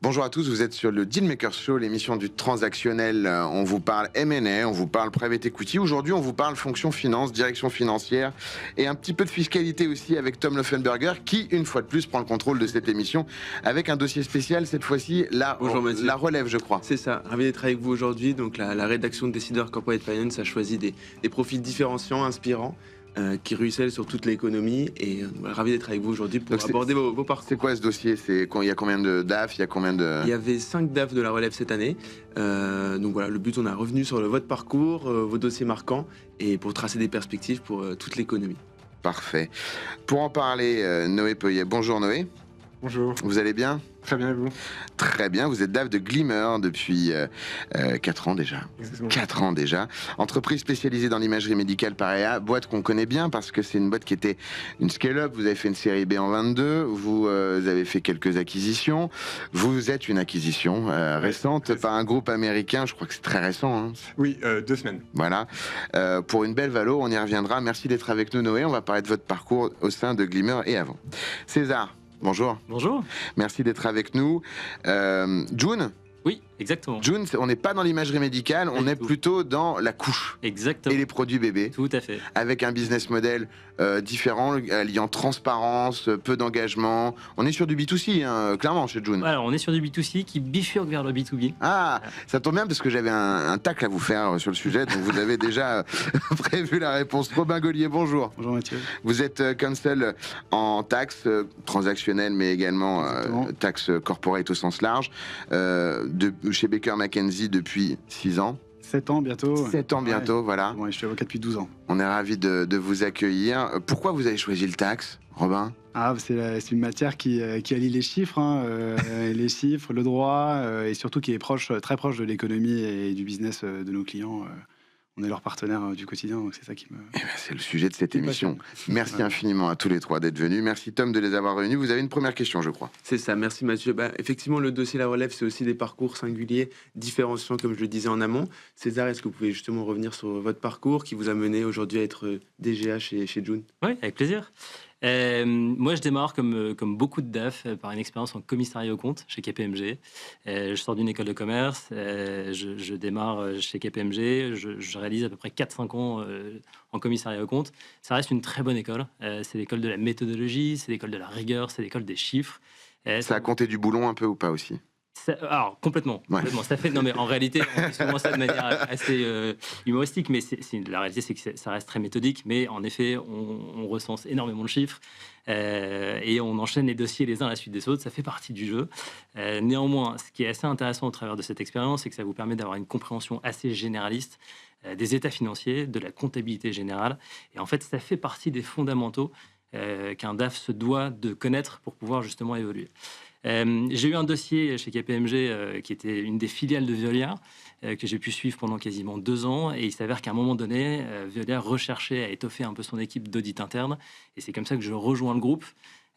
Bonjour à tous, vous êtes sur le Dealmaker Show, l'émission du transactionnel. On vous parle M&A, on vous parle private equity. Aujourd'hui, on vous parle fonction finance, direction financière et un petit peu de fiscalité aussi avec Tom Laufenberger qui, une fois de plus, prend le contrôle de cette émission avec un dossier spécial, cette fois-ci, Bonjour Mathieu. la relève, je crois. C'est ça, ravi d'être avec vous aujourd'hui. Donc la rédaction de Décideur Corporate Finance a choisi des profils différenciants, inspirants, qui ruissellent sur toute l'économie. Et voilà, ravi d'être avec vous aujourd'hui pour aborder vos parcours. C'est quoi ce dossier? Il y a combien de DAF? Il y a combien de... Il y avait 5 DAF de la relève cette année. Donc voilà, le but, on a revenu sur votre parcours, vos dossiers marquants, et pour tracer des perspectives pour toute l'économie. Parfait. Pour en parler, Noé Peuillet. Bonjour Noé. Bonjour. Vous allez bien? Très bien, et vous? Très bien, vous êtes DAF de Glimmer depuis 4 ans déjà. Exactement. 4 ans déjà. Entreprise spécialisée dans l'imagerie médicale par EA, boîte qu'on connaît bien parce que c'est une boîte qui était une scale-up. Vous avez fait une série B en 22, vous avez fait quelques acquisitions. Vous êtes une acquisition récente par un groupe américain, je crois que c'est très récent. Hein. Oui, 2 semaines. Voilà. Pour une belle valo, on y reviendra. Merci d'être avec nous Noé, on va parler de votre parcours au sein de Glimmer et avant. César. Bonjour. Bonjour. Merci d'être avec nous. June. Oui, exactement. June, on n'est pas dans l'imagerie médicale, on est plutôt dans la couche Exactement. et les produits bébés. Tout à fait. Avec un business model différent, liant transparence, peu d'engagement. On est sur du B2C, hein, clairement, chez June. Alors, on est sur du B2C qui bifurque vers le B2B. Ah, ça tombe bien parce que j'avais un tacle à vous faire sur le sujet, donc vous avez déjà prévu la réponse. Robin Gaulier, bonjour. Bonjour Mathieu. Vous êtes counsel en taxes transactionnelles, mais également taxes corporate au sens large, chez Baker McKenzie depuis 6 ans. 7 ans bientôt. 7 ans bientôt, Ouais. voilà. Ouais, je suis avocat depuis 12 ans. On est ravis de vous accueillir. Pourquoi vous avez choisi le taxe, Robin? C'est une matière qui allie les chiffres, les chiffres, le droit, et surtout qui est très proche de l'économie et du business de nos clients. On est leur partenaire du quotidien, donc c'est ça qui me... Eh ben, c'est le sujet de cette émission. Passion. Merci Ouais. infiniment à tous les trois d'être venus. Merci Tom de les avoir réunis. Vous avez une première question, je crois. C'est ça, merci Mathieu. Effectivement, le dossier La Relève, c'est aussi des parcours singuliers, différenciants, comme je le disais en amont. César, est-ce que vous pouvez justement revenir sur votre parcours qui vous a mené aujourd'hui à être DGA chez June? Oui, avec plaisir. Moi, je démarre comme beaucoup de DAF par une expérience en commissariat aux comptes chez KPMG. Je sors d'une école de commerce, je démarre chez KPMG, je réalise à peu près 4-5 ans en commissariat aux comptes. Ça reste une très bonne école. C'est l'école de la méthodologie, c'est l'école de la rigueur, c'est l'école des chiffres. Ça a compté du boulon un peu ou pas aussi? Alors, complètement. Ça fait, non, mais en réalité, on fait souvent ça de manière assez humoristique, mais la réalité, c'est que ça reste très méthodique. Mais en effet, on recense énormément de chiffres et on enchaîne les dossiers les uns à la suite des autres. Ça fait partie du jeu. Néanmoins, ce qui est assez intéressant au travers de cette expérience, c'est que ça vous permet d'avoir une compréhension assez généraliste des états financiers, de la comptabilité générale. Et en fait, ça fait partie des fondamentaux qu'un DAF se doit de connaître pour pouvoir justement évoluer. J'ai eu un dossier chez KPMG qui était une des filiales de Veolia que j'ai pu suivre pendant quasiment 2 ans et il s'avère qu'à un moment donné, Veolia recherchait à étoffer un peu son équipe d'audit interne et c'est comme ça que je rejoins le groupe.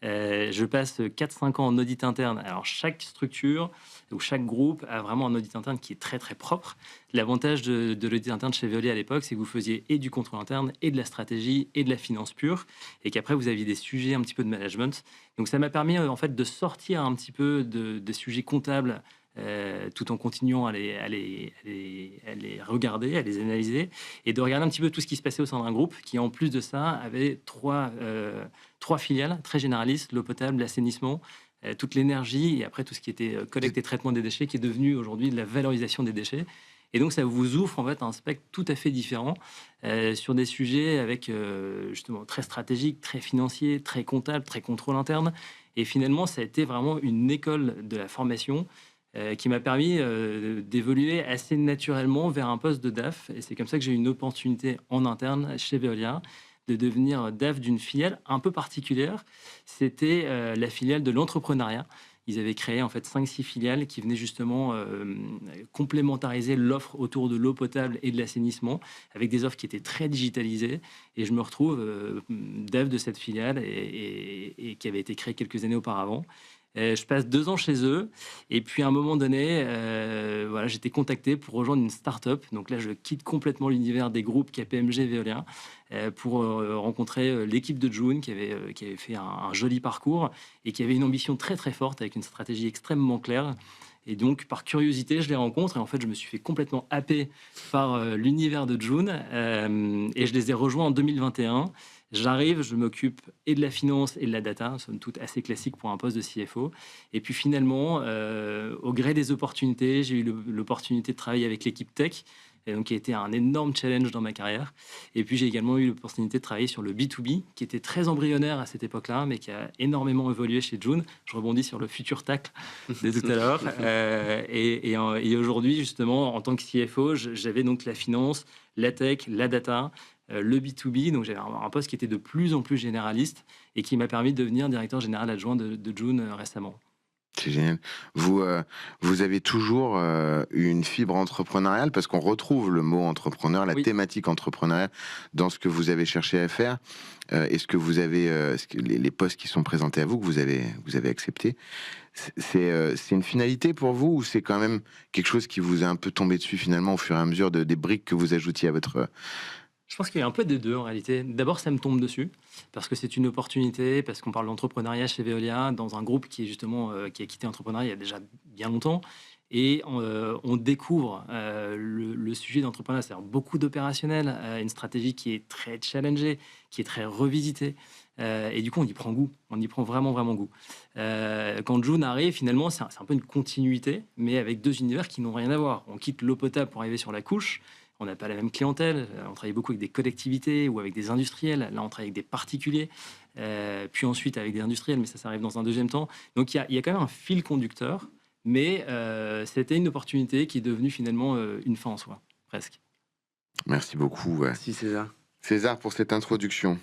Je passe 4-5 ans en audit interne. Alors chaque structure ou chaque groupe a vraiment un audit interne qui est très très propre. L'avantage de l'audit interne chez Veolia à l'époque, c'est que vous faisiez et du contrôle interne et de la stratégie et de la finance pure et qu'après vous aviez des sujets un petit peu de management. Donc ça m'a permis en fait de sortir un petit peu des sujets comptables tout en continuant à les regarder, à les analyser et de regarder un petit peu tout ce qui se passait au sein d'un groupe qui, en plus de ça, avait 3 filiales très généralistes, l'eau potable, l'assainissement, toute l'énergie et après tout ce qui était collecte et traitement des déchets qui est devenu aujourd'hui de la valorisation des déchets. Et donc, ça vous ouvre en fait un spectre tout à fait différent sur des sujets avec justement très stratégiques, très financiers, très comptables, très contrôle interne. Et finalement, ça a été vraiment une école de la formation qui m'a permis d'évoluer assez naturellement vers un poste de DAF. Et c'est comme ça que j'ai eu une opportunité en interne chez Veolia de devenir DAF d'une filiale un peu particulière. C'était la filiale de l'entrepreneuriat. Ils avaient créé en fait 5-6 filiales qui venaient justement complémentariser l'offre autour de l'eau potable et de l'assainissement avec des offres qui étaient très digitalisées. Et je me retrouve DAF de cette filiale et qui avait été créée quelques années auparavant. Je passe 2 ans chez eux. Et puis, à un moment donné, voilà, j'étais contacté pour rejoindre une start-up. Donc là, je quitte complètement l'univers des groupes KPMG, Veolia, pour rencontrer l'équipe de June qui avait fait un joli parcours et qui avait une ambition très, très forte avec une stratégie extrêmement claire. Et donc, par curiosité, je les rencontre et en fait, je me suis fait complètement happer par l'univers de June et je les ai rejoints en 2021. J'arrive, je m'occupe et de la finance et de la data, somme toute assez classique pour un poste de CFO. Et puis finalement, au gré des opportunités, j'ai eu l'opportunité de travailler avec l'équipe tech, et donc qui a été un énorme challenge dans ma carrière. Et puis j'ai également eu l'opportunité de travailler sur le B2B, qui était très embryonnaire à cette époque-là, mais qui a énormément évolué chez June. Je rebondis sur le futur tacle de tout à l'heure. Et aujourd'hui, justement, en tant que CFO, j'avais donc la finance, la tech, la data, le B2B. Donc j'avais un poste qui était de plus en plus généraliste et qui m'a permis de devenir directeur général adjoint de June récemment. C'est génial. Vous avez toujours eu une fibre entrepreneuriale parce qu'on retrouve le mot entrepreneur, la thématique entrepreneuriale dans ce que vous avez cherché à faire. Est-ce que vous avez les postes qui sont présentés à vous, que vous avez acceptés, c'est une finalité pour vous ou c'est quand même quelque chose qui vous est un peu tombé dessus finalement au fur et à mesure des briques que vous ajoutiez à votre... Je pense qu'il y a un peu des deux en réalité. D'abord, ça me tombe dessus parce que c'est une opportunité, parce qu'on parle d'entrepreneuriat chez Veolia, dans un groupe qui est justement qui a quitté l'entrepreneuriat il y a déjà bien longtemps. Et on découvre le sujet d'entrepreneuriat, c'est-à-dire beaucoup d'opérationnel, une stratégie qui est très challengée, qui est très revisitée. Et du coup, on y prend goût, on y prend vraiment, vraiment goût. Quand June arrive, finalement, c'est un peu une continuité, mais avec deux univers qui n'ont rien à voir. On quitte l'eau potable pour arriver sur la couche. On n'a pas la même clientèle. On travaille beaucoup avec des collectivités ou avec des industriels. Là, on travaille avec des particuliers, puis ensuite avec des industriels, mais ça arrive dans un deuxième temps. Donc, il y a quand même un fil conducteur, mais c'était une opportunité qui est devenue finalement une fin en soi, presque. Merci beaucoup. Merci César. César, pour cette introduction.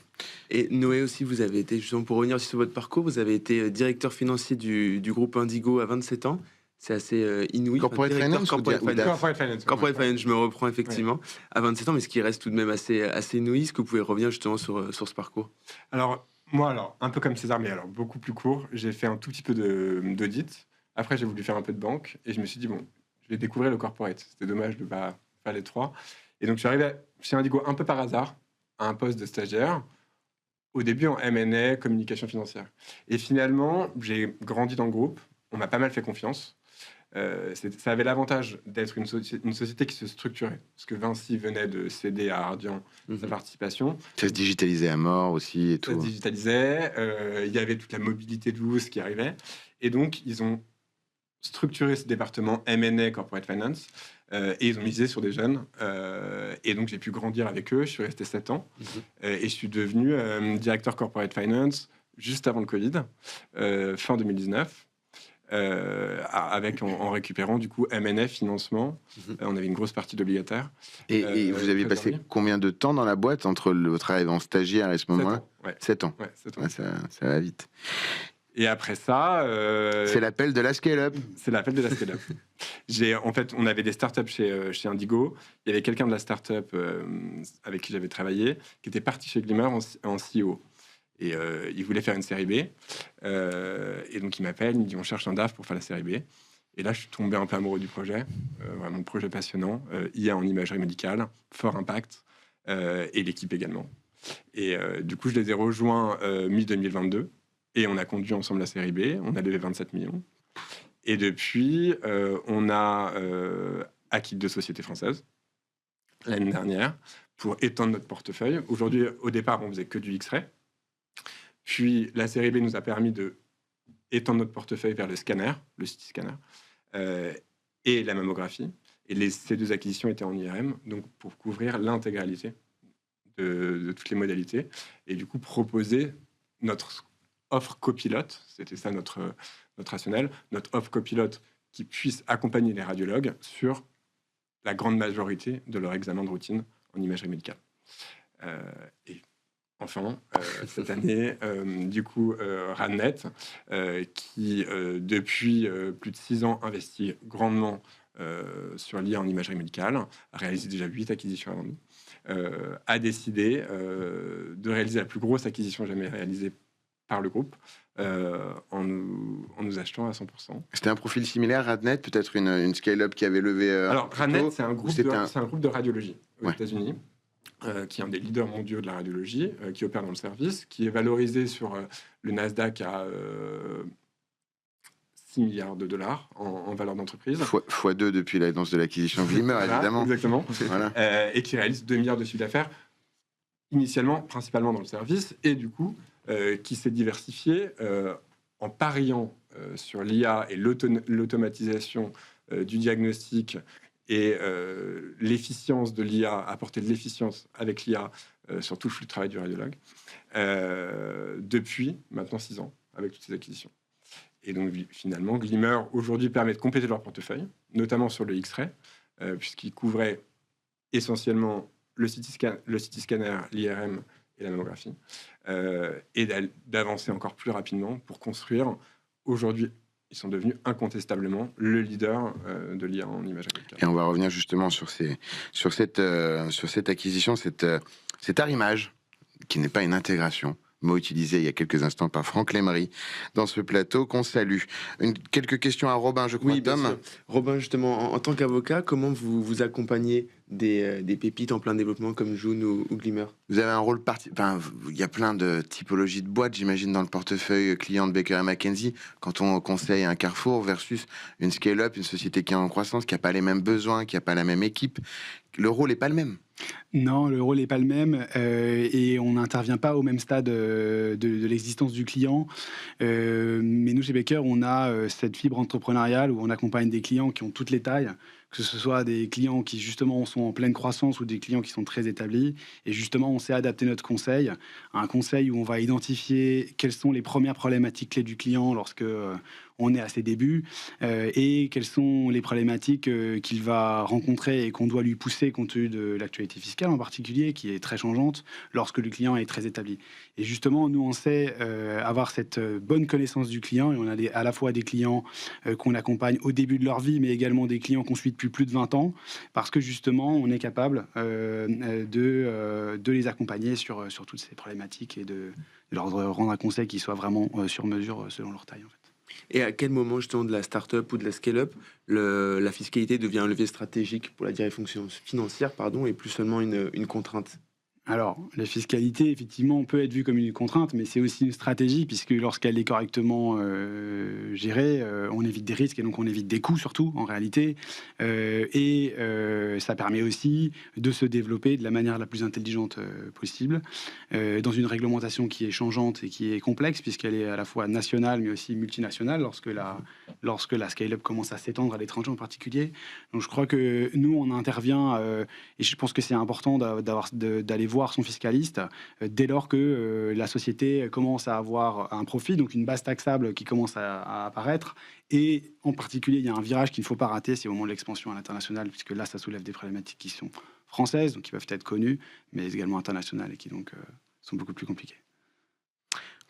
Et Noé aussi, vous avez été, justement pour revenir sur votre parcours, vous avez été directeur financier du groupe Indigo à 27 ans. C'est assez inouï. Corporate Finance Corporate Finance, je me reprends effectivement, à 27 ans, mais ce qui reste tout de même assez inouï. Est-ce que vous pouvez revenir justement sur ce parcours? Alors, moi, un peu comme César, mais alors beaucoup plus court. J'ai fait un tout petit peu d'audit. Après, j'ai voulu faire un peu de banque. Et je me suis dit, bon, je vais découvrir le corporate. C'était dommage de ne pas faire les trois. Et donc, je suis arrivé chez Indigo un peu par hasard, à un poste de stagiaire. Au début, en M&A, communication financière. Et finalement, j'ai grandi dans le groupe. On m'a pas mal fait confiance. Ça avait l'avantage d'être une société qui se structurait. Parce que Vinci venait de céder à Ardian sa participation. Ça se digitalisait à mort aussi et tout. Ça se digitalisait. Il y avait toute la mobilité douce qui arrivait. Et donc, ils ont structuré ce département M&A Corporate Finance. Et ils ont misé sur des jeunes. Et donc, j'ai pu grandir avec eux. Je suis resté 7 ans. Et je suis devenu directeur Corporate Finance juste avant le Covid, fin 2019. En récupérant du coup M&A, financement. On avait une grosse partie d'obligataires. Et vous aviez passé combien de temps dans la boîte entre votre arrivée en stagiaire et ce moment-là? 7 ans. 7 ans. Ouais, ça va vite. Et après ça... c'est l'appel de la scale-up. C'est l'appel de la scale-up. En fait, on avait des startups chez Indigo. Il y avait quelqu'un de la startup avec qui j'avais travaillé qui était parti chez Glimmer en CEO. Et il voulait faire une série B. Et donc, il m'appelle, il me dit, on cherche un DAF pour faire la série B. Et là, je suis tombé un peu amoureux du projet. Vraiment, projet passionnant. IA en imagerie médicale, fort impact. Et l'équipe également. Et du coup, je les ai rejoints mi-2022. Et on a conduit ensemble la série B. On a levé 27 millions. Et depuis, on a acquis 2 sociétés françaises l'année dernière pour étendre notre portefeuille. Aujourd'hui, au départ, on faisait que du X-ray. Puis la série B nous a permis de étendre notre portefeuille vers le scanner, le CT scanner, et la mammographie. Et ces 2 acquisitions étaient en IRM, donc pour couvrir l'intégralité de toutes les modalités. Et du coup, proposer notre offre copilote, c'était ça notre rationnel, notre offre copilote qui puisse accompagner les radiologues sur la grande majorité de leur examen de routine en imagerie médicale. Et enfin, cette année, du coup, Radnet, qui depuis plus de 6 ans investit grandement sur l'IA en imagerie médicale, a réalisé déjà 8 acquisitions avant nous, a décidé de réaliser la plus grosse acquisition jamais réalisée par le groupe en nous achetant à 100%. C'était un profil similaire, Radnet, peut-être une scale-up qui avait levé... Alors, Radnet, c'est un groupe de radiologie aux États-Unis, qui est un des leaders mondiaux de la radiologie, qui opère dans le service, qui est valorisé sur le Nasdaq à 6 milliards de dollars en valeur d'entreprise. Fois 2 depuis l'annonce de l'acquisition Glimmer, voilà, évidemment. Exactement. Voilà. Et qui réalise 2 milliards de chiffre d'affaires, initialement, principalement dans le service, et du coup, qui s'est diversifié en pariant sur l'IA et l'automatisation du diagnostic et l'efficience de l'IA, apporter de l'efficience avec l'IA sur tout le flux de travail du radiologue, depuis maintenant 6 ans, avec toutes ces acquisitions. Et donc, finalement, Glimmer, aujourd'hui, permet de compléter leur portefeuille, notamment sur le X-ray, puisqu'il couvrait essentiellement le CT scanner, l'IRM et la mammographie, et d'avancer encore plus rapidement pour construire, aujourd'hui, ils sont devenus incontestablement le leader de l'IA en image agricole. Et on va revenir justement sur cette acquisition, cet arrimage, qui n'est pas une intégration, mot utilisé il y a quelques instants par Franck Lemery dans ce plateau qu'on salue. Quelques questions à Robin, je crois, Tom. Robin, justement, en tant qu'avocat, comment vous accompagnez des pépites en plein développement comme Joon ou Glimmer? Vous avez un rôle il y a plein de typologies de boîtes, j'imagine, dans le portefeuille client de Baker & McKenzie. Quand on conseille un Carrefour versus une scale-up, une société qui est en croissance, qui n'a pas les mêmes besoins, qui n'a pas la même équipe, le rôle n'est pas le même. Non, le rôle n'est pas le même et on n'intervient pas au même stade de l'existence du client. Mais nous, chez Baker, on a cette fibre entrepreneuriale où on accompagne des clients qui ont toutes les tailles, que ce soit des clients qui, justement, sont en pleine croissance ou des clients qui sont très établis. Et justement, on sait adapter notre conseil à un conseil où on va identifier quelles sont les premières problématiques clés du client lorsque on est à ses débuts et quelles sont les problématiques qu'il va rencontrer et qu'on doit lui pousser compte tenu de l'actualité fiscale en particulier, qui est très changeante lorsque le client est très établi. Et justement, nous, on sait avoir cette bonne connaissance du client et on a à la fois des clients qu'on accompagne au début de leur vie, mais également des clients qu'on suit depuis plus de 20 ans, parce que justement, on est capable de les accompagner sur toutes ces problématiques et de leur rendre un conseil qui soit vraiment sur mesure selon leur taille, en fait. Et à quel moment, justement, de la start-up ou de la scale-up, la fiscalité devient un levier stratégique pour la direction financière, et plus seulement une contrainte? Alors, la fiscalité, effectivement, peut être vue comme une contrainte, mais c'est aussi une stratégie, puisque lorsqu'elle est correctement gérée, on évite des risques et donc on évite des coûts, surtout, en réalité. Ça permet aussi de se développer de la manière la plus intelligente possible, dans une réglementation qui est changeante et qui est complexe, puisqu'elle est à la fois nationale, mais aussi multinationale, lorsque la scale-up commence à s'étendre à l'étranger en particulier. Donc, je crois que nous, on intervient, et je pense que c'est important d'aller voir son fiscaliste dès lors que la société commence à avoir un profit, donc une base taxable qui commence à apparaître. Et en particulier, il y a un virage qu'il ne faut pas rater, c'est au moment de l'expansion à l'international, puisque là, ça soulève des problématiques qui sont françaises, donc qui peuvent être connues, mais également internationales et qui donc sont beaucoup plus compliquées.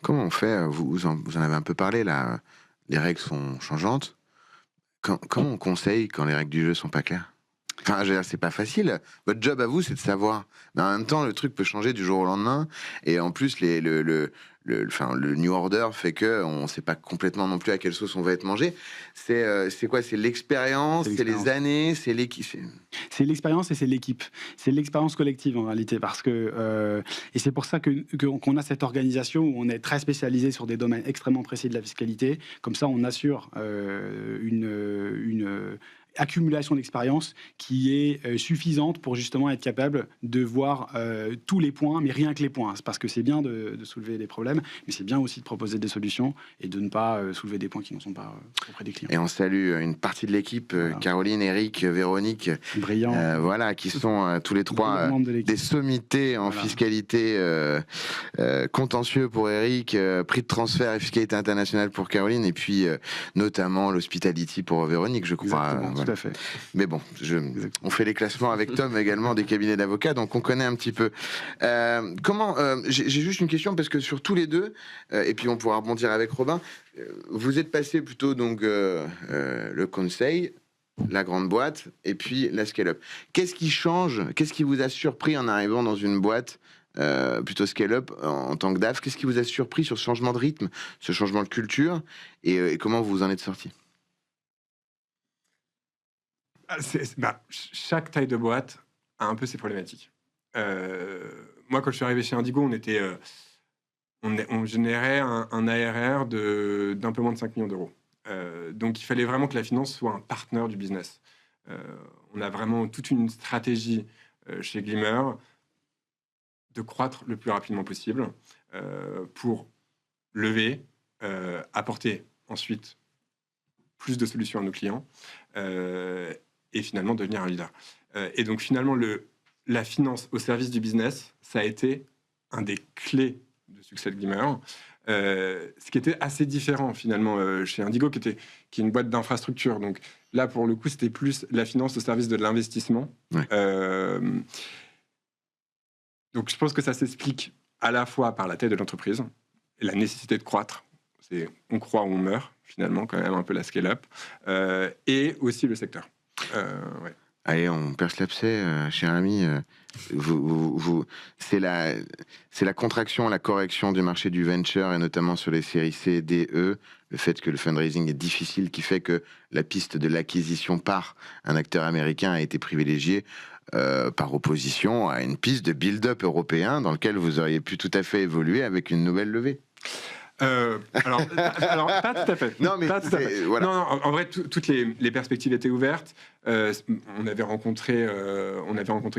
Comment on fait? Vous en avez un peu parlé, là. Les règles sont changeantes. Comment on conseille quand les règles du jeu sont pas claires? Enfin, c'est pas facile. Votre job à vous, c'est de savoir. Mais en même temps, le truc peut changer du jour au lendemain. Et en plus, le New Order fait que on sait pas complètement non plus à quelle sauce on va être mangé. C'est quoi? C'est l'expérience, c'est les années, c'est l'équipe. C'est l'expérience et c'est l'équipe. C'est l'expérience collective en réalité, parce que et c'est pour ça qu'on a cette organisation où on est très spécialisé sur des domaines extrêmement précis de la fiscalité. Comme ça, on assure une accumulation d'expérience qui est suffisante pour justement être capable de voir tous les points, mais rien que les points. C'est parce que c'est bien de soulever des problèmes, mais c'est bien aussi de proposer des solutions et de ne pas soulever des points qui ne sont pas auprès des clients. Et on salue une partie de l'équipe, voilà. Caroline, Eric, Véronique, brillant, voilà, qui sont tous les trois des sommités en fiscalité, contentieux pour Eric, prix de transfert et fiscalité internationale pour Caroline, et puis notamment l'hospitality pour Véronique, je crois. Exactement. Tout à fait. Mais bon, on fait les classements avec Tom également des cabinets d'avocats, donc on connaît un petit peu. J'ai juste une question, parce que sur tous les deux, et puis on pourra rebondir avec Robin, vous êtes passé plutôt donc le conseil, la grande boîte, et puis la scale-up. Qu'est-ce qui change? Qu'est-ce qui vous a surpris en arrivant dans une boîte plutôt scale-up en tant que DAF. Qu'est-ce qui vous a surpris sur ce changement de rythme, ce changement de culture, et comment vous en êtes sorti? Chaque taille de boîte a un peu ses problématiques. Moi, quand je suis arrivé chez Indigo, on générait un ARR d'un peu moins de 5 millions d'euros. Donc, il fallait vraiment que la finance soit un partenaire du business. On a vraiment toute une stratégie chez Glimmer de croître le plus rapidement possible pour lever, apporter ensuite plus de solutions à nos clients et finalement devenir un leader. Et donc, finalement, la finance au service du business, ça a été un des clés de succès de Glimmer. Ce qui était assez différent finalement chez Indigo, qui est une boîte d'infrastructure. Donc là, pour le coup, c'était plus la finance au service de l'investissement. Ouais. Donc je pense que ça s'explique à la fois par la taille de l'entreprise et la nécessité de croître. On croit ou on meurt, finalement, quand même un peu la scale-up. Et aussi le secteur. Ouais. Allez, on perce l'abcès, cher ami. C'est la contraction, la correction du marché du venture, et notamment sur les séries C, D, E, le fait que le fundraising est difficile, qui fait que la piste de l'acquisition par un acteur américain a été privilégiée par opposition à une piste de build-up européen dans lequel vous auriez pu tout à fait évoluer avec une nouvelle levée. Alors, pas tout à fait. Non, mais pas tout à fait. voilà. Non, en vrai, toutes les perspectives étaient ouvertes. On avait rencontré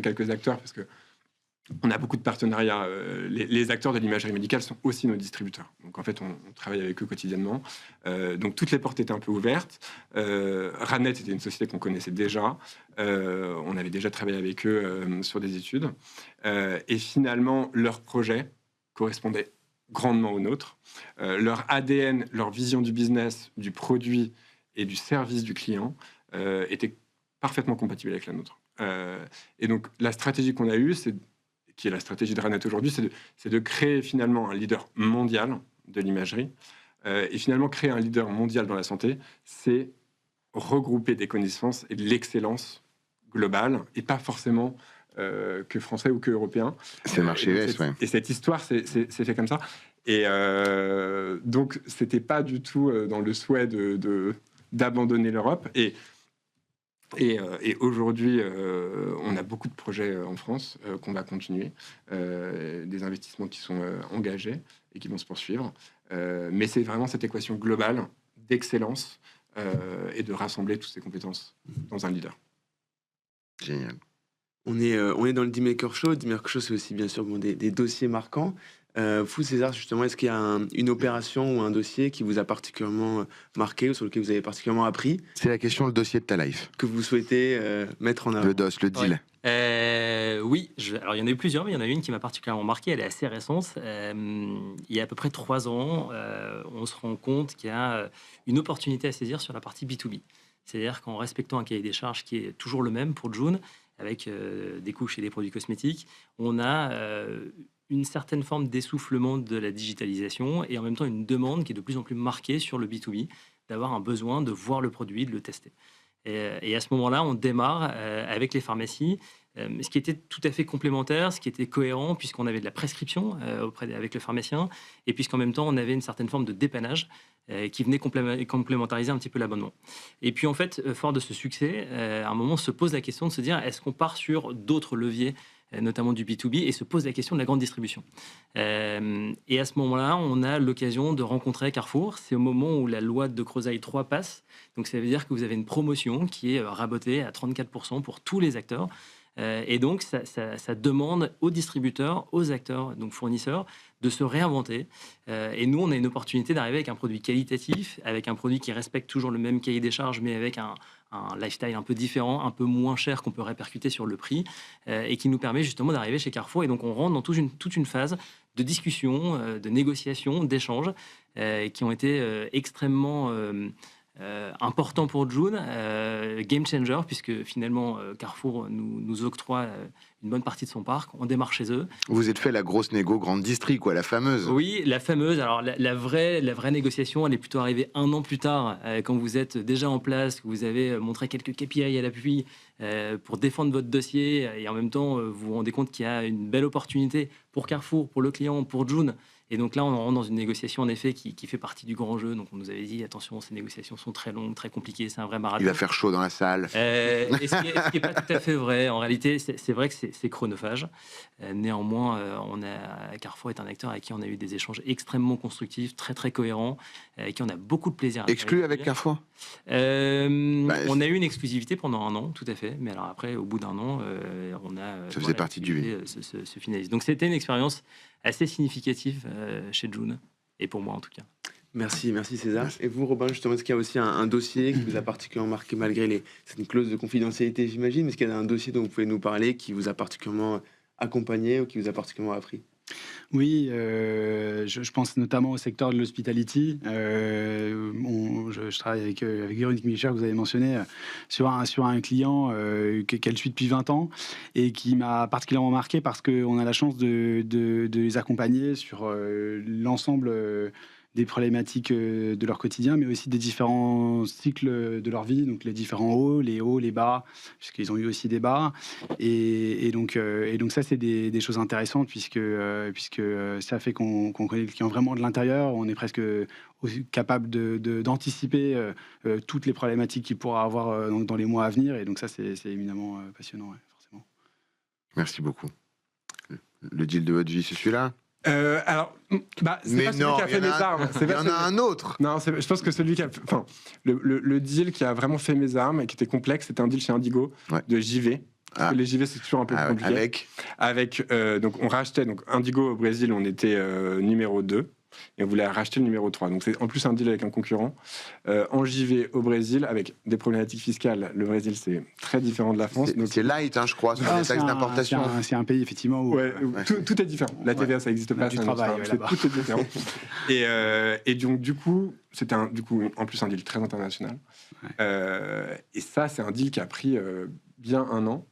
quelques acteurs parce que on a beaucoup de partenariats. Les acteurs de l'imagerie médicale sont aussi nos distributeurs. Donc, en fait, on travaille avec eux quotidiennement. Donc, toutes les portes étaient un peu ouvertes. Radnet était une société qu'on connaissait déjà. On avait déjà travaillé avec eux sur des études. Et finalement, leur projet correspondait grandement aux nôtres. Leur ADN, leur vision du business, du produit et du service du client était parfaitement compatible avec la nôtre. Et donc, la stratégie qu'on a eue, qui est la stratégie de Radnet aujourd'hui, c'est de créer finalement un leader mondial de l'imagerie. Et finalement, créer un leader mondial dans la santé, c'est regrouper des connaissances et de l'excellence globale, et pas forcément que français ou que européen. C'est le marché US, ouais. Et cette histoire, c'est fait comme ça. Et donc, c'était pas du tout dans le souhait d'abandonner l'Europe. Et aujourd'hui, on a beaucoup de projets en France qu'on va continuer, des investissements qui sont engagés et qui vont se poursuivre. Mais c'est vraiment cette équation globale d'excellence et de rassembler toutes ces compétences dans un leader. Génial. On est dans le D-Maker Show. D-Maker Show, c'est aussi bien sûr des dossiers marquants. Vous, César, justement, est-ce qu'il y a une opération ou un dossier qui vous a particulièrement marqué ou sur lequel vous avez particulièrement appris? C'est la question, le dossier de ta life. Que vous souhaitez mettre en avant? Le DOS, le deal. Ouais. Oui, alors il y en a eu plusieurs, mais il y en a une qui m'a particulièrement marqué. Elle est assez récente. Il y a à peu près 3 ans, on se rend compte qu'il y a une opportunité à saisir sur la partie B2B. C'est-à-dire qu'en respectant un cahier des charges qui est toujours le même pour June, avec des couches et des produits cosmétiques, on a une certaine forme d'essoufflement de la digitalisation et en même temps une demande qui est de plus en plus marquée sur le B2B, d'avoir un besoin de voir le produit, de le tester. Et à ce moment-là, on démarre avec les pharmacies, ce qui était tout à fait complémentaire, ce qui était cohérent, puisqu'on avait de la prescription avec le pharmacien, et puisqu'en même temps, on avait une certaine forme de dépannage qui venait complémentariser un petit peu l'abonnement. Et puis en fait, fort de ce succès, à un moment, on se pose la question de se dire, est-ce qu'on part sur d'autres leviers, notamment du B2B, et se pose la question de la grande distribution. Et à ce moment-là, on a l'occasion de rencontrer Carrefour. C'est au moment où la loi de Crozaille 3 passe. Donc ça veut dire que vous avez une promotion qui est rabotée à 34% pour tous les acteurs. Et donc, ça demande aux distributeurs, aux acteurs, donc fournisseurs, de se réinventer. Et nous, on a une opportunité d'arriver avec un produit qualitatif, avec un produit qui respecte toujours le même cahier des charges, mais avec un lifestyle un peu différent, un peu moins cher qu'on peut répercuter sur le prix, et qui nous permet justement d'arriver chez Carrefour. Et donc, on rentre dans toute une phase de discussion, de négociation, d'échange, qui ont été extrêmement important pour June, game changer, puisque finalement Carrefour nous octroie une bonne partie de son parc, on démarre chez eux. Vous êtes fait la grosse négo grande distri, quoi, la fameuse. Oui, la fameuse. Alors la vraie négociation, elle est plutôt arrivée 1 an plus tard, quand vous êtes déjà en place, que vous avez montré quelques KPI à l'appui pour défendre votre dossier, et en même temps vous vous rendez compte qu'il y a une belle opportunité pour Carrefour, pour le client, pour June. Et donc là, on rentre dans une négociation, en effet, qui fait partie du grand jeu. Donc on nous avait dit, attention, ces négociations sont très longues, très compliquées, c'est un vrai marathon. Il va faire chaud dans la salle. Et ce qui n'est pas tout à fait vrai. En réalité, c'est vrai que c'est chronophage. Néanmoins, Carrefour est un acteur avec qui on a eu des échanges extrêmement constructifs, très très cohérents, avec qui on a beaucoup de plaisir. Exclu avec Carrefour On a eu une exclusivité pendant 1 an, tout à fait. Mais alors après, au bout d'1 an, on a... Ça faisait partie du... se finalise. Donc c'était une expérience assez significative chez June, et pour moi en tout cas. Merci César. Et vous, Robin, justement, est-ce qu'il y a aussi un dossier qui vous a particulièrement marqué, malgré c'est une clause de confidentialité, j'imagine, mais est-ce qu'il y a un dossier dont vous pouvez nous parler qui vous a particulièrement accompagné ou qui vous a particulièrement appris? Oui, je pense notamment au secteur de l'hospitality. Je travaille avec Véronique Michard, que vous avez mentionné, sur un client qu'elle suit depuis 20 ans et qui m'a particulièrement marqué parce qu'on a la chance de les accompagner sur l'ensemble des problématiques de leur quotidien, mais aussi des différents cycles de leur vie, donc les différents hauts, les bas, puisqu'ils ont eu aussi des bas. Et donc ça, c'est des choses intéressantes, puisque ça fait qu'on connaît le client vraiment de l'intérieur. On est presque capable d'anticiper toutes les problématiques qu'il pourra avoir dans les mois à venir. Et donc ça, c'est éminemment passionnant, ouais, forcément. Merci beaucoup. Le deal de votre vie, c'est celui-là? Alors, c'est pas celui qui a fait mes armes. Il y en a un autre. Non, je pense que celui qui a... Enfin, le deal qui a vraiment fait mes armes et qui était complexe, c'était un deal chez Indigo de JV. Parce que les JV, c'est toujours un peu compliqué. Donc, on rachetait... Donc, Indigo au Brésil, on était numéro 2. Et on voulait racheter le numéro 3. Donc c'est en plus un deal avec un concurrent. En JV au Brésil, avec des problématiques fiscales. Le Brésil, c'est très différent de la France. C'est light, je crois, sur les taxes d'importation. C'est un pays, effectivement, où... Tout est différent. La TVA, ça n'existe pas. Du travail, tout est différent. Et donc, du coup, c'était en plus un deal très international. Et ça, c'est un deal qui a pris bien 1 an,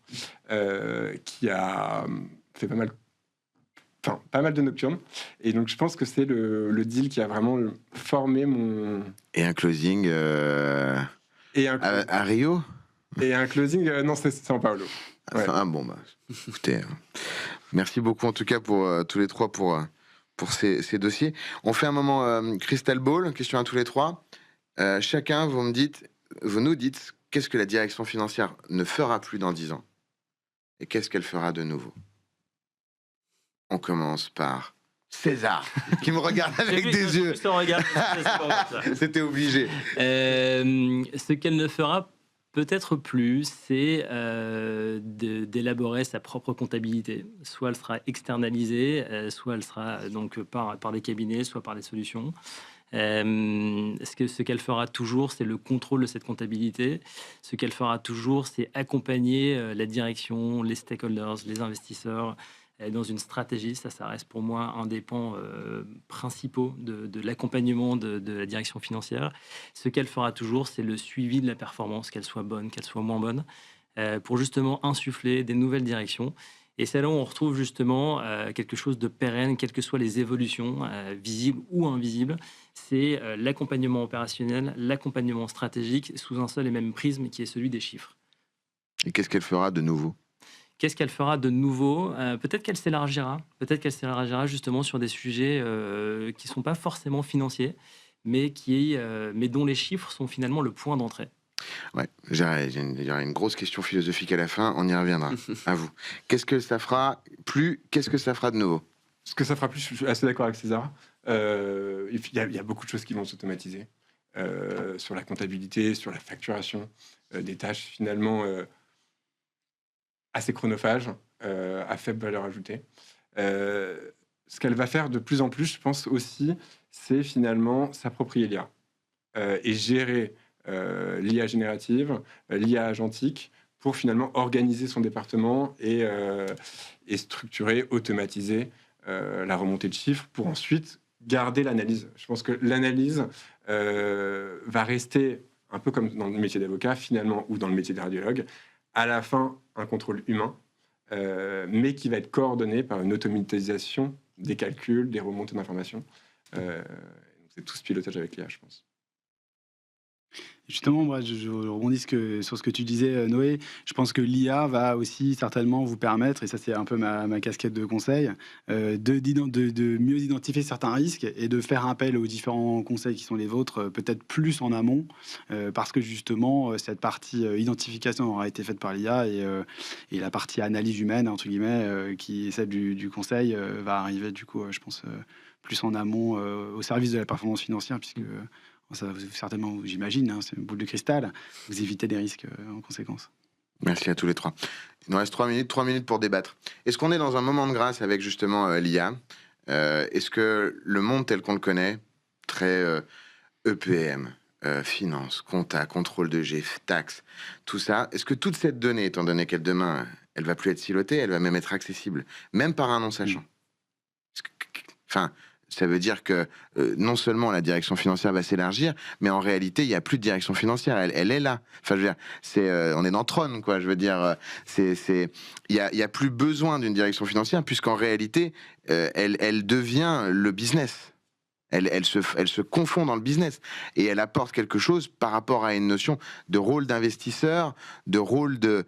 qui a fait pas mal de nocturnes. Et donc, je pense que c'est le deal qui a vraiment formé mon... Et un closing à Rio? Et un closing, non, c'est São Paulo. Ouais. Écoutez, merci beaucoup en tout cas pour tous les trois pour ces dossiers. On fait un moment Crystal Ball, question à tous les trois. Chacun, vous nous dites qu'est-ce que la direction financière ne fera plus dans 10 ans et qu'est-ce qu'elle fera de nouveau. On commence par César, qui me regarde avec des yeux. C'était obligé. Ce qu'elle ne fera peut-être plus, c'est d'élaborer sa propre comptabilité. Soit elle sera externalisée, soit elle sera donc par des cabinets, soit par des solutions. Ce qu'elle fera toujours, c'est le contrôle de cette comptabilité. Ce qu'elle fera toujours, c'est accompagner la direction, les stakeholders, les investisseurs dans une stratégie. Ça reste pour moi un des pans principaux de l'accompagnement de la direction financière. Ce qu'elle fera toujours, c'est le suivi de la performance, qu'elle soit bonne, qu'elle soit moins bonne, pour justement insuffler des nouvelles directions. Et c'est là où on retrouve justement quelque chose de pérenne, quelles que soient les évolutions, visibles ou invisibles. C'est l'accompagnement opérationnel, l'accompagnement stratégique, sous un seul et même prisme qui est celui des chiffres. Et qu'est-ce qu'elle fera de nouveau ? Qu'est-ce qu'elle fera de nouveau ? Peut-être qu'elle s'élargira. Peut-être qu'elle s'élargira justement sur des sujets qui ne sont pas forcément financiers, mais dont les chiffres sont finalement le point d'entrée. Ouais, j'ai une grosse question philosophique à la fin, on y reviendra. À vous. Qu'est-ce que ça fera plus ? Qu'est-ce que ça fera de nouveau ? Ce que ça fera plus, je suis assez d'accord avec César. Il y a beaucoup de choses qui vont s'automatiser sur la comptabilité, sur la facturation, des tâches finalement assez chronophages, à faible valeur ajoutée. Ce qu'elle va faire de plus en plus, je pense aussi, c'est finalement s'approprier l'IA et gérer l'IA générative, l'IA agentique, pour finalement organiser son département et structurer, automatiser la remontée de chiffres pour ensuite garder l'analyse. Je pense que l'analyse va rester un peu comme dans le métier d'avocat, finalement, ou dans le métier de radiologue, à la fin, un contrôle humain, mais qui va être coordonné par une automatisation des calculs, des remontées d'informations. C'est tout ce pilotage avec l'IA, je pense. Justement, moi, je rebondis sur ce que tu disais, Noé. Je pense que l'IA va aussi certainement vous permettre, et ça c'est un peu ma casquette de conseil, de mieux identifier certains risques et de faire appel aux différents conseils qui sont les vôtres, peut-être plus en amont, parce que justement, cette partie identification aura été faite par l'IA et la partie analyse humaine, entre guillemets, qui est celle du conseil, va arriver du coup, je pense, plus en amont au service de la performance financière, puisque... ça, certainement, j'imagine, hein, c'est une boule de cristal. Vous évitez des risques en conséquence. Merci à tous les trois. Il nous reste 3 minutes pour débattre. Est-ce qu'on est dans un moment de grâce avec justement l'IA ? Est-ce que le monde tel qu'on le connaît, très EPM, finance, compta, contrôle de G, taxes, tout ça, est-ce que toute cette donnée, étant donné qu'elle demain, elle va plus être silotée, elle va même être accessible, même par un non-sachant ? Enfin... Ça veut dire que non seulement la direction financière va s'élargir, mais en réalité, il n'y a plus de direction financière. Elle est là. Enfin, je veux dire, on est dans Tron, quoi. Je veux dire, il y a plus besoin d'une direction financière, puisqu'en réalité, elle devient le business. Elle se confond dans le business et elle apporte quelque chose par rapport à une notion de rôle d'investisseur, de rôle de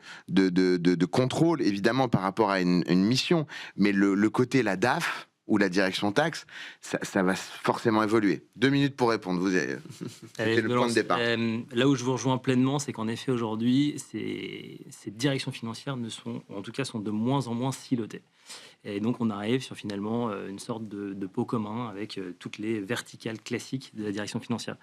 contrôle, évidemment, par rapport à une mission. Mais le côté, la DAF, ou la direction taxe, ça va forcément évoluer. 2 minutes pour répondre, vous avez le point de départ. Là où je vous rejoins pleinement, c'est qu'en effet, aujourd'hui, ces directions financières en tout cas, sont de moins en moins silotées. Et donc, on arrive sur finalement une sorte de pot commun avec toutes les verticales classiques de la direction financière.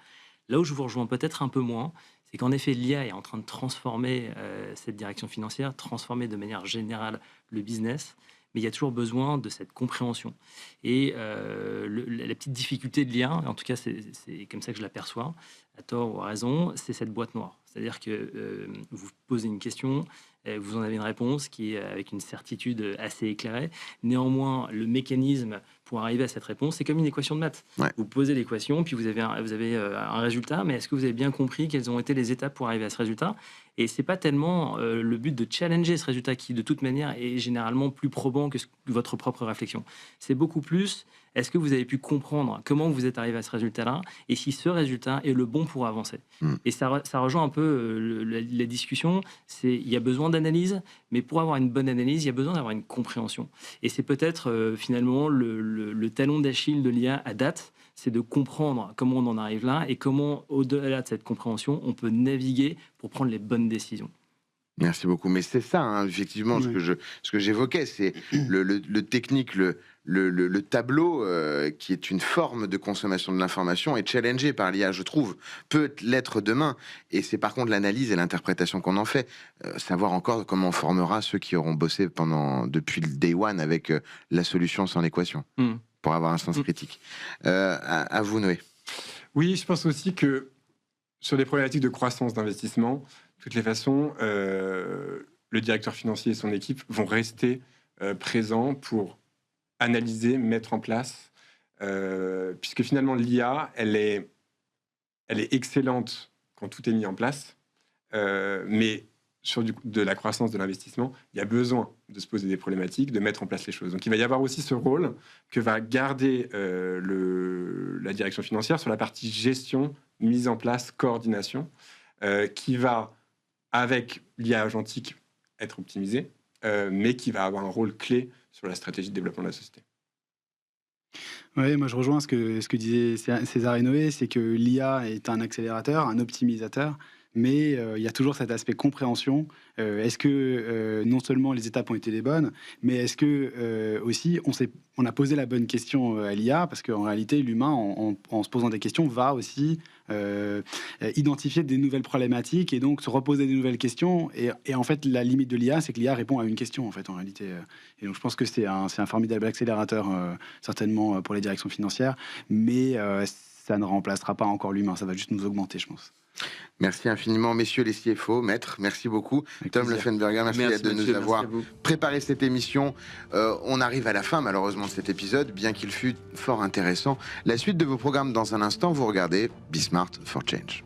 Là où je vous rejoins peut-être un peu moins, c'est qu'en effet, l'IA est en train de transformer cette direction financière, transformer de manière générale le business, mais il y a toujours besoin de cette compréhension. Et la petite difficulté de l'IA, en tout cas c'est comme ça que je l'aperçois, à tort ou à raison, c'est cette boîte noire. C'est-à-dire que vous posez une question, vous en avez une réponse qui est avec une certitude assez éclairée. Néanmoins, le mécanisme pour arriver à cette réponse, c'est comme une équation de maths. Ouais. Vous posez l'équation, puis vous avez un résultat, mais est-ce que vous avez bien compris quelles ont été les étapes pour arriver à ce résultat ? Et c'est pas tellement le but de challenger ce résultat qui, de toute manière, est généralement plus probant que votre propre réflexion. C'est beaucoup plus, est-ce que vous avez pu comprendre comment vous êtes arrivé à ce résultat-là et si ce résultat est le bon pour avancer. Et ça rejoint un peu la discussion, il y a besoin d'analyse, mais pour avoir une bonne analyse, il y a besoin d'avoir une compréhension. Et c'est peut-être finalement le talon d'Achille de l'IA à date, c'est de comprendre comment on en arrive là et comment, au-delà de cette compréhension, on peut naviguer pour prendre les bonnes décisions. Merci beaucoup. Mais c'est ça, hein, effectivement, oui. ce que j'évoquais, c'est le technique, le tableau qui est une forme de consommation de l'information est challengé par l'IA, je trouve, peut l'être demain. Et c'est par contre l'analyse et l'interprétation qu'on en fait. Savoir encore comment on formera ceux qui auront bossé depuis le day one avec la solution sans l'équation, pour avoir un sens critique. À vous, Noé. Oui, je pense aussi que sur des problématiques de croissance, d'investissement, de toutes les façons, le directeur financier et son équipe vont rester présents pour analyser, mettre en place, puisque finalement l'IA, elle est excellente quand tout est mis en place, mais sur de la croissance de l'investissement, il y a besoin de se poser des problématiques, de mettre en place les choses. Donc il va y avoir aussi ce rôle que va garder la direction financière sur la partie gestion, mise en place, coordination, qui va, avec l'IA agentique, être optimisée, mais qui va avoir un rôle clé sur la stratégie de développement de la société. Oui, moi je rejoins ce que disait César et Noé, c'est que l'IA est un accélérateur, un optimisateur, mais il y a toujours cet aspect compréhension. Est-ce que non seulement les étapes ont été les bonnes, mais est-ce que aussi on a posé la bonne question à l'IA, parce qu'en réalité l'humain, en se posant des questions, va aussi identifier des nouvelles problématiques et donc se reposer des nouvelles questions. Et en fait, la limite de l'IA, c'est que l'IA répond à une question, en fait, en réalité. Et donc je pense que c'est un formidable accélérateur, certainement pour les directions financières, mais ça ne remplacera pas encore l'humain, ça va juste nous augmenter, je pense. Merci infiniment, messieurs les CFO, maîtres, merci beaucoup. Tom Lefenberger, merci de nous avoir préparé cette émission. On arrive à la fin, malheureusement, de cet épisode, bien qu'il fût fort intéressant. La suite de vos programmes dans un instant, vous regardez Be Smart for Change.